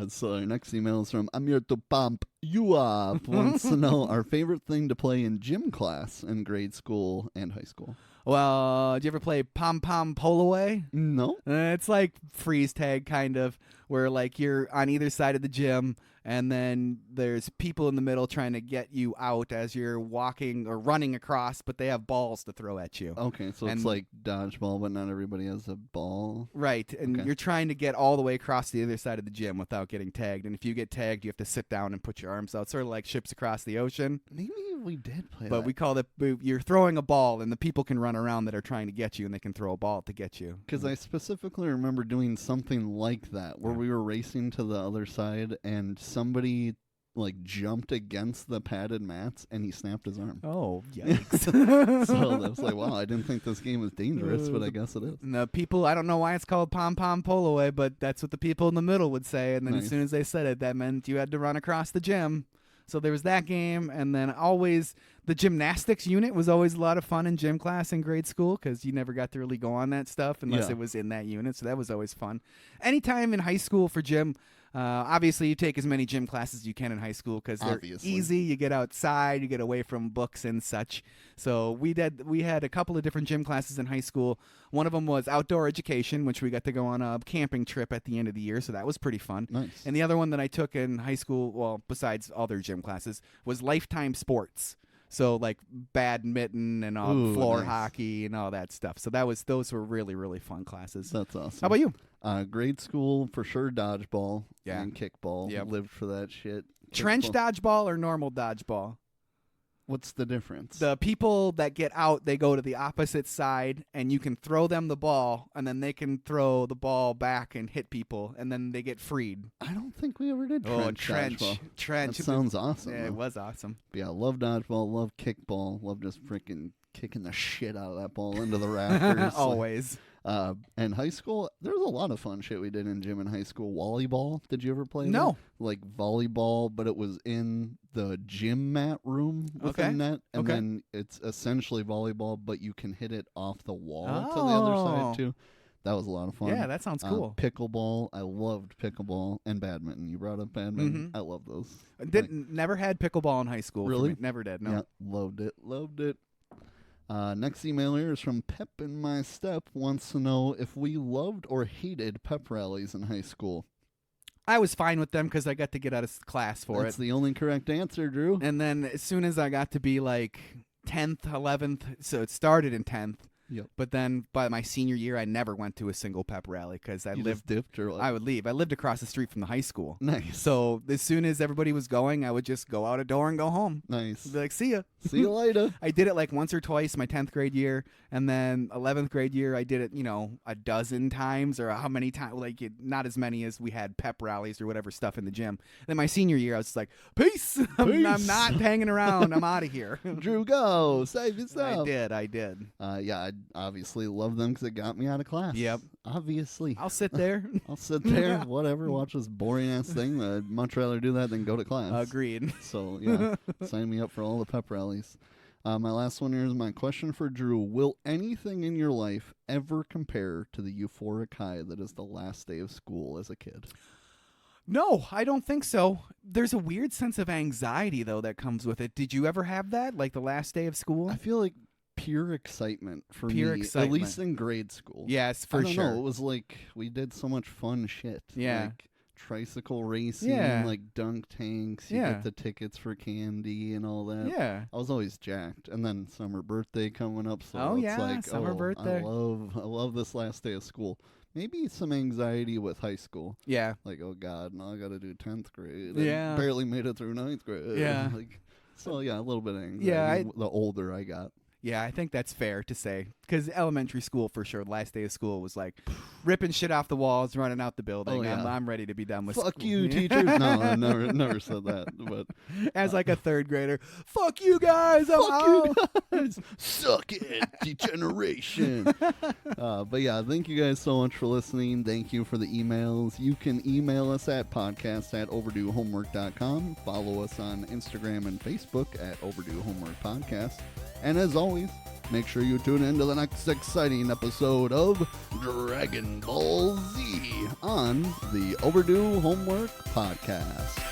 So our next email is from I'm here to pump you up. Wants to know our favorite thing to play in gym class in grade school and high school. Well, did you ever play Pom Pom Polaway? No. It's like freeze tag, kind of, where like you're on either side of the gym, and then there's people in the middle trying to get you out as you're walking or running across, but they have balls to throw at you. Okay, so And- it's like dodgeball, but not everybody has a ball. Right, and Okay. you're trying to get all the way across the other side of the gym without getting tagged. And if you get tagged, you have to sit down and put your arms out, sort of like ships across the ocean. Maybe we did play But that. we call it, you're throwing a ball, and the people can run around that are trying to get you, and they can throw a ball to get you. Because I specifically remember doing something like that, where we were racing to the other side, and somebody like jumped against the padded mats, and he snapped his arm. Oh, yikes. So I was like, wow, I didn't think this game was dangerous, but I guess it is. And the people, I don't know why it's called Pom Pom Polaway, but that's what the people in the middle would say. And then as Nice. soon as they said it, that meant you had to run across the gym. So there was that game, and then always the gymnastics unit was always a lot of fun in gym class in grade school because you never got to really go on that stuff unless Yeah. it was in that unit. So that was always fun. Anytime in high school for gym, obviously you take as many gym classes as you can in high school because they're Obviously. easy. You get outside, you get away from books and such. So we had a couple of different gym classes in high school. One of them was outdoor education, which we got to go on a camping trip at the end of the year, so that was pretty fun. Nice. And the other one that I took in high school, well, besides other gym classes, was lifetime sports. So like badminton and Ooh, floor nice. hockey and all that stuff. So those were really, really fun classes. That's awesome. How about you? Grade school, for sure, dodgeball Yeah. and kickball. Yep. Lived for that shit. Trench Kickball. dodgeball or normal dodgeball? What's the difference? The people that get out, they go to the opposite side, and you can throw them the ball, and then they can throw the ball back and hit people, and then they get freed. I don't think we ever did Trench. That sounds awesome. Yeah, though. it was awesome. Yeah, love dodgeball, love kickball, love just freaking kicking the shit out of that ball into the rafters. Always. And high school, there was a lot of fun shit we did in gym in high school. Volleyball, did you ever play that? No. Like volleyball, but it was in the gym mat room with a Okay. net. And Okay. then it's essentially volleyball, but you can hit it off the wall to the other Oh. side too. That was a lot of fun. Yeah, that sounds cool. Pickleball, I loved pickleball, and badminton. You brought up badminton. Mhm. I love those. Never had pickleball in high school. for Really? me. Never did. No. Yeah, loved it. Loved it. Next email here is from Pep in My Step. Wants to know if we loved or hated pep rallies in high school. I was fine with them because I got to get out of class for That's it. the only correct answer, Drew. And then as soon as I got to be like 10th, 11th, so it started in 10th. Yep. But then by my senior year, I never went to a single pep rally because I You lived. just dipped or what? I would leave. I lived across the street from the high school. Nice. So as soon as everybody was going, I would just go out a door and go home. Nice. Be like, see ya. See you later. I did it like once or twice my 10th grade year, and then 11th grade year I did it, a dozen times, or how many times, not as many as we had pep rallies or whatever stuff in the gym. Then my senior year I was just like, peace. I'm not hanging around. I'm out of here. Drew, go. Save yourself. I did. Yeah, I obviously love them because it got me out of class. Yep. Obviously. I'll sit there. I'll sit there, whatever, watch this boring-ass thing. I'd much rather do that than go to class. Agreed. So, yeah, sign me up for all the pep rallies. My last one here is my question for Drew. Will anything in your life ever compare to the euphoric high that is the last day of school as a kid? No, I don't think so. There's a weird sense of anxiety, though, that comes with it. Did you ever have that, like the last day of school? I feel like pure excitement for Pure me, excitement. at least in grade school. Yes, for I don't sure. know, it was like we did so much fun shit. Yeah. Like tricycle racing, Yeah. like dunk tanks, you Yeah. get the tickets for candy and all that. Yeah. I was always jacked. And then summer birthday coming up, so Oh, it's yeah, like, summer birthday. I love this last day of school. Maybe some anxiety with high school. Yeah. Like, oh God, now I gotta do 10th grade. Yeah. I barely made it through 9th grade. Yeah. So yeah, a little bit of anxiety Yeah, the older I got. Yeah, I think that's fair to say. Because elementary school, for sure, last day of school was like ripping shit off the walls, running out the building. Oh, yeah. I'm ready to be done with Fuck school. you, teachers. No, I never said that. But As like a third grader, fuck you guys. I'm fuck out. you guys. Suck it, degeneration. But yeah, thank you guys so much for listening. Thank you for the emails. You can email us at podcast@overduehomework.com. Follow us on Instagram and Facebook at Overdue Homework Podcast. And as always, make sure you tune in to the next exciting episode of Dragon Ball Z on the Overdue Homework Podcast.